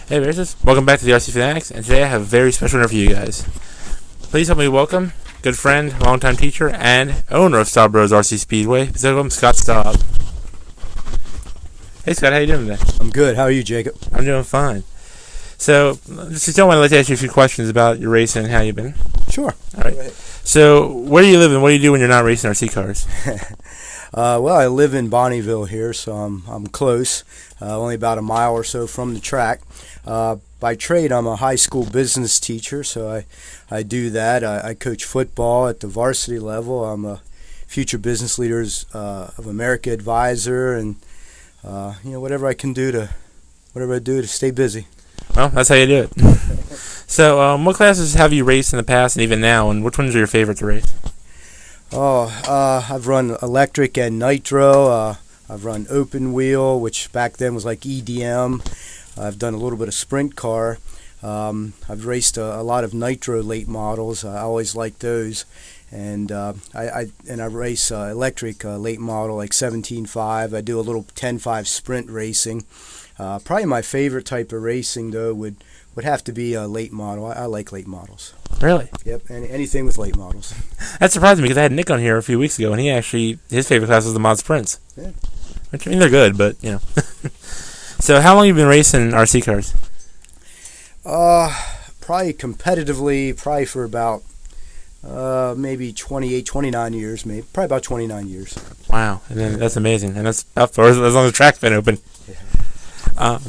Hey Racers, welcome back to the RC Fanatics, and today I have a very special interview for you guys. Please help me welcome good friend, longtime teacher, and owner of Staub Bros RC Speedway. Please welcome Scott Staub. Hey Scott, how you doing today? I'm good. How are you, Jacob? I'm doing fine. So, just want to let you ask you a few questions about your racing and how you've been. Sure. All right. So, where do you live and what do you do when you're not racing RC cars? Well, I live in Bonneville here, so I'm close, only about a mile or so from the track. By trade, I'm a high school business teacher, so I do that. I coach football at the varsity level. I'm a Future Business Leaders of America advisor, and whatever I do to stay busy. Well, that's how you do it. So, what classes have you raced in the past and even now, and which ones are your favorite to race? I've run electric and nitro. I've run open wheel, which back then was like EDM. I've done a little bit of sprint car. I've raced a lot of nitro late models. I always liked those, and I race electric late model like 17.5. I do a little 10.5 sprint racing. Probably my favorite type of racing though would have to be a late model. I like late models. Really? Yep, anything with late models. That surprised me because I had Nick on here a few weeks ago, and his favorite class was the mod sprints. Yeah. Which, I mean, they're good, but, you know. So, how long have you been racing RC cars? Probably competitively, for about maybe 28, 29 years, probably about 29 years. Wow, and then that's amazing, and that's about for as long as the track's been open. Yeah.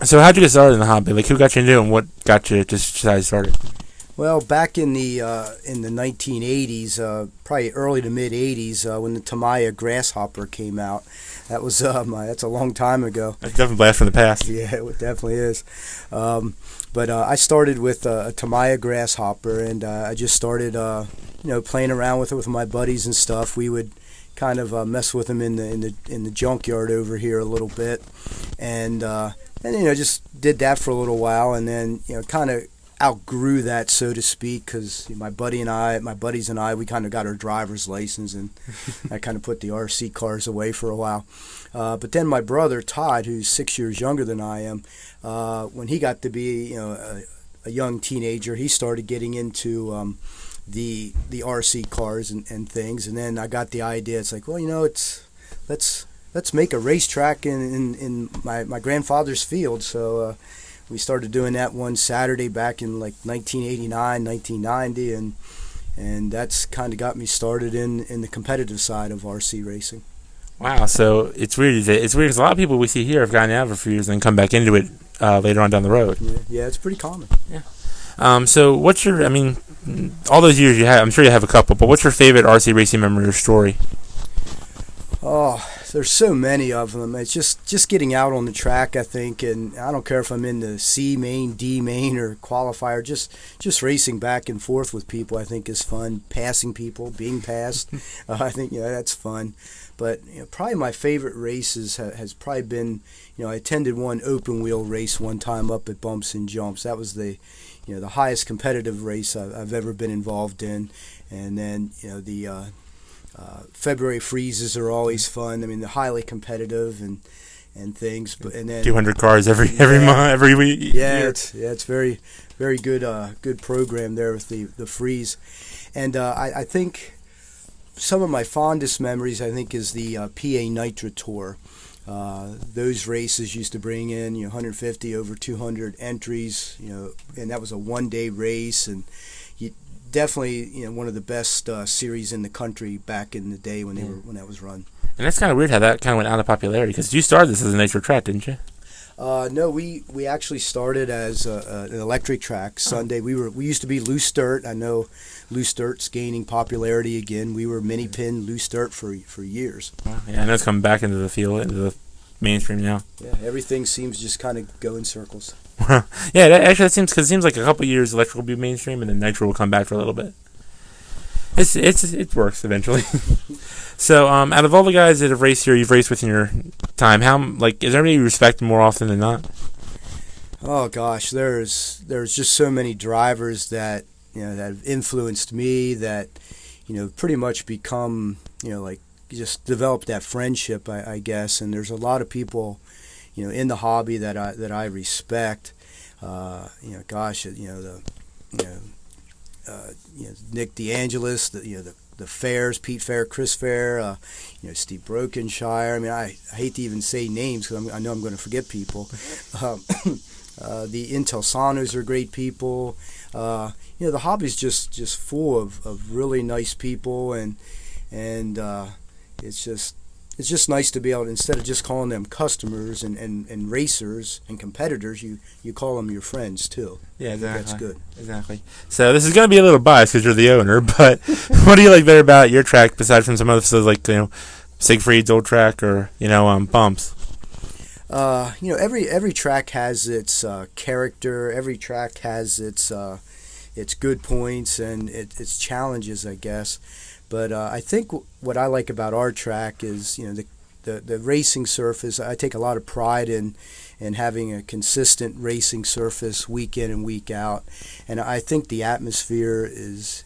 So, how'd you get started in the hobby? Like, who got you into it, and what got you to decide to start it? Well, back in the 1980s, probably early to mid 80s, when the Tamiya Grasshopper came out, that's a long time ago. That's definitely a blast from the past. Yeah, it definitely is. But I started with a Tamiya Grasshopper, and I just started, playing around with it with my buddies and stuff. We would kind of mess with them in the junkyard over here a little bit, and just did that for a little while, and then kind of outgrew that, so to speak, because my buddies and I, we kind of got our driver's license, and I kind of put the RC cars away for a while. But then my brother Todd, who's 6 years younger than I am, when he got to be a young teenager, he started getting into the RC cars and things, and then I got the idea. It's like, well, let's make a racetrack in my grandfather's field. So we started doing that one Saturday back in like 1989, 1990, and that's kind of got me started in the competitive side of RC racing. Wow, so it's weird. It's weird because a lot of people we see here have gotten out of it for years and then come back into it later on down the road. Yeah, it's pretty common. Yeah. So what's your, all those years you have, I'm sure you have a couple, but what's your favorite RC racing memory or story? Oh, there's so many of them. It's just getting out on the track, I think, and I don't care if I'm in the C main, D main, or qualifier. Just racing back and forth with people, I think, is fun. Passing people, being passed, I think that's fun. But probably my favorite races has probably been, I attended one open wheel race one time up at Bumps and Jumps. That was the highest competitive race I've ever been involved in, and then the February freezes are always fun. They're highly competitive and things. But and then 200 cars every month, every week. Yeah, it's very very good program there with the freeze, and I think some of my fondest memories is the PA Nitro Tour. Those races used to bring in 150 over 200 entries, and that was a one-day race, and definitely one of the best series in the country back in the day when that was run. And that's kind of weird how that kind of went out of popularity, because you started this as a nitro track, didn't you? No, we actually started as an electric track. Sunday we used to be loose dirt. I know loose dirt's gaining popularity again. We were mini pin loose dirt for years. Wow. Yeah, I know it's coming back into the field, into the mainstream now. Yeah, everything seems to just kind of go in circles. Yeah, that seems like a couple of years electric will be mainstream, and then nitro will come back for a little bit. It works eventually. So, out of all the guys that have raced here, you've raced with in your time, is there anybody you respect more often than not? Oh gosh, there's just so many drivers that that have influenced me, that pretty much become just developed that friendship, I guess. And there's a lot of people in the hobby that I respect. Gosh, Nick DeAngelis, the Fairs, Pete Fair, Chris Fair, Steve Brokenshire. I mean, I hate to even say names because I know I'm going to forget people. The Intel Sanos are great people. The hobby's just full of really nice people, and it's just nice to be able to, instead of just calling them customers and racers and competitors, you call them your friends too. Yeah, exactly. That's good. Exactly. So this is going to be a little biased because you're the owner, but what do you like better about your track besides from some other facilities like Siegfried's old track or Bumps? Every track has its character. Every track has its good points and its challenges, I guess. But I think what I like about our track is the racing surface. I take a lot of pride in having a consistent racing surface week in and week out, and I think the atmosphere is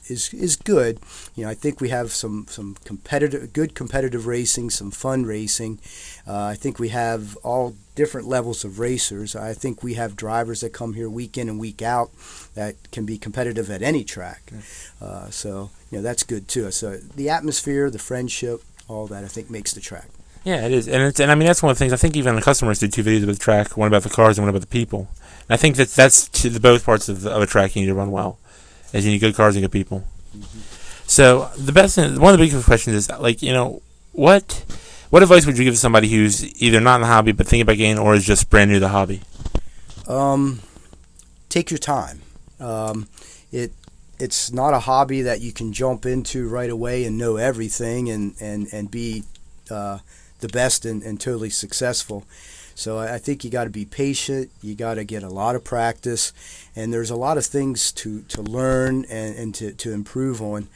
good. I think we have some good competitive racing, some fun racing. I think we have all different levels of racers. I think we have drivers that come here week in and week out that can be competitive at any track. So that's good too. So the atmosphere, the friendship, all that I think makes the track. Yeah, it is, and I mean that's one of the things. I think even the customers do 2 videos about the track, one about the cars and one about the people. And I think that's to the both parts of a track you need to run well, as you need good cars and good people. Mm-hmm. So the best thing, one of the biggest questions is what advice would you give to somebody who's either not in the hobby but thinking about getting or is just brand new to the hobby? Take your time. It's not a hobby that you can jump into right away and know everything and be the best and totally successful. So I think you got to be patient. You got to get a lot of practice, and there's a lot of things to learn and to improve on.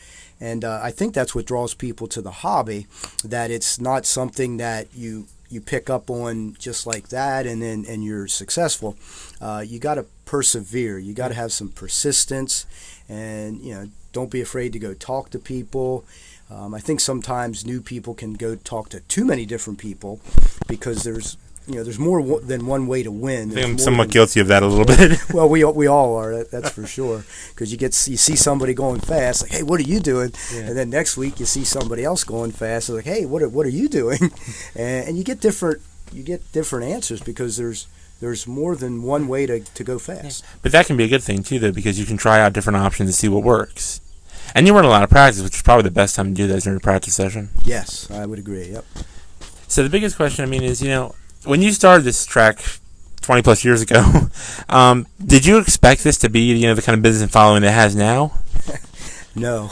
And I think that's what draws people to the hobby, that it's not something that you pick up on just like that and you're successful. You got to persevere. You got to have some persistence, and don't be afraid to go talk to people. I think sometimes new people can go talk to too many different people because there's more than one way to win. I think I'm somewhat guilty of that a little bit. Well, we all are. That's for sure. Because you see somebody going fast, like, hey, what are you doing? Yeah. And then next week you see somebody else going fast, like, hey, what are you doing? And you get different answers because there's more than one way to go fast. Yeah. But that can be a good thing too, though, because you can try out different options and see what works. And you run a lot of practice, which is probably the best time to do that is during a practice session. Yes, I would agree. Yep. So the biggest question, is, when you started this track 20 plus years ago, did you expect this to be, the kind of business and following that it has now? No,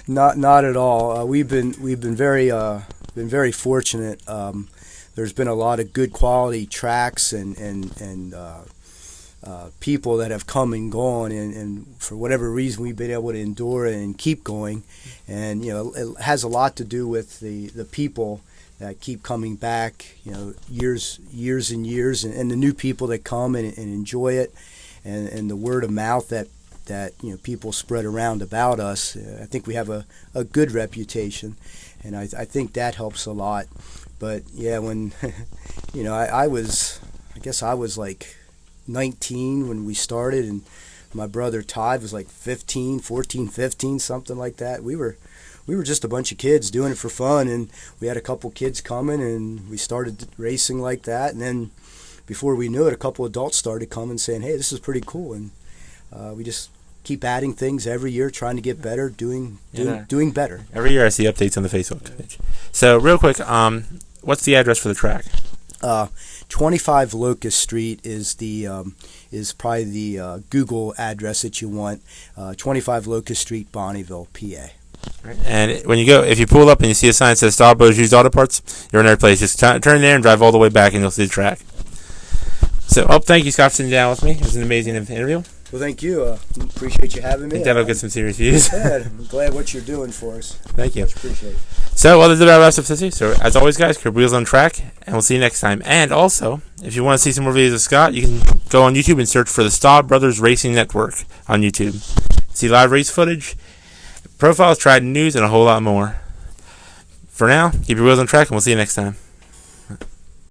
not at all. We've been very fortunate. There's been a lot of good quality tracks and people that have come and gone, and for whatever reason we've been able to endure and keep going. And it has a lot to do with the people that keep coming back, years and years, and the new people that come and enjoy it, and the word of mouth that people spread around about us. I think we have a good reputation, and I think that helps a lot. But yeah, when I was like 19 when we started, and my brother Todd was like 14, 15, something like that. We were just a bunch of kids doing it for fun, and we had a couple kids coming, and we started racing like that. And then before we knew it, a couple adults started coming saying, hey, this is pretty cool. And we just keep adding things every year, trying to get better, doing better. Every year I see updates on the Facebook page. So real quick, what's the address for the track? 25 Locust Street is probably the Google address that you want. 25 Locust Street, Bonneville, PA. Right. And if you pull up and you see a sign that says Staub Brothers Used Auto Parts, you're in their place. Just turn there and drive all the way back, and you'll see the track. So, thank you, Scott, for sitting down with me. It was an amazing interview. Well, thank you. Appreciate you having me. I think that'll get some serious views. I'm glad what you're doing for us. Thank you. Much appreciate it. So, this is about wraps up today. So, as always, guys, keep wheels on track, and we'll see you next time. And also, if you want to see some more videos of Scott, you can go on YouTube and search for the Staub Brothers Racing Network on YouTube. See live race footage, profiles, tried news, and a whole lot more. For now, keep your wheels on track, and we'll see you next time.